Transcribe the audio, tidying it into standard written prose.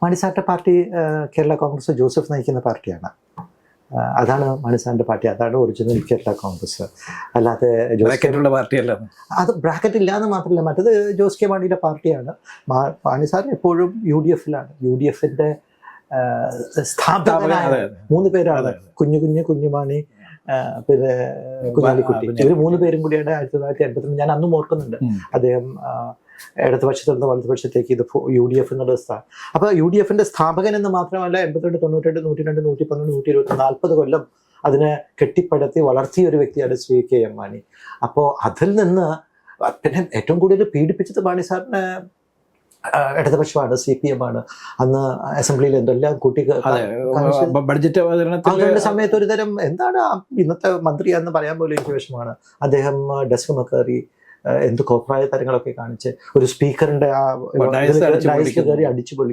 മാണിസാറിൻ്റെ party Kerala Congress Joseph നയിക്കുന്ന പാർട്ടിയാണ്. അതാണ് മാണിസാറിൻ്റെ പാർട്ടി, അതാണ് ഒറിജിനൽ കേരള കോൺഗ്രസ്. അല്ലാതെ പാർട്ടിയല്ല, അത് ബ്രാക്കറ്റ് ഇല്ലാന്ന് മാത്രമല്ല, മറ്റത് ജോസ് കെ മാണിയുടെ പാർട്ടിയാണ്. മാണിസാർ എപ്പോഴും UDF-ലാണ്. UDF-ന്റെ സ്ഥാപകനായ 3 പേരാണ്, കുഞ്ഞുമാണി, പിന്നെ കുഞ്ഞാലിക്കുട്ടി. ഇവർ 3 പേരും കൂടിയാണ് 1982 ഞാൻ അന്നും ഓർക്കുന്നുണ്ട്. അദ്ദേഹം ഇടതുപക്ഷത്തിൽ നിന്ന് വലതുപക്ഷത്തേക്ക് ഇത് UDF എന്നുള്ള സ്ഥാനം. അപ്പോൾ UDF-ന്റെ സ്ഥാപകൻ എന്ന് മാത്രമല്ല, 82, 92, 102, 111, 120, 40 കൊല്ലം അതിനെ കെട്ടിപ്പടുത്തി വളർത്തിയ ഒരു വ്യക്തിയാണ് ശ്രീ KM മാണി. അപ്പോൾ അതിൽ നിന്ന് പിന്നെ ഏറ്റവും കൂടുതൽ പീഡിപ്പിച്ചത് മാണി സാറിനെ ഇടതുപക്ഷമാണ്, CPM ആണ്. അന്ന് അസംബ്ലിയിൽ എന്തെല്ലാം കൂട്ടി ബഡ്ജറ്റ് അവതരണ സമയത്ത് ഒരു തരം എന്താണ് ഇന്നത്തെ മന്ത്രിയാന്ന് പറയാൻ പോലും എനിക്ക് വിഷമമാണ്. അദ്ദേഹം ഡെസ്ക് കയറി എന്ത് കോപ്രായ തരങ്ങളൊക്കെ കാണിച്ച് ഒരു സ്പീക്കറിന്റെ ആ ഡയസിൽ കയറി അടിച്ചു പൊളിക്കും.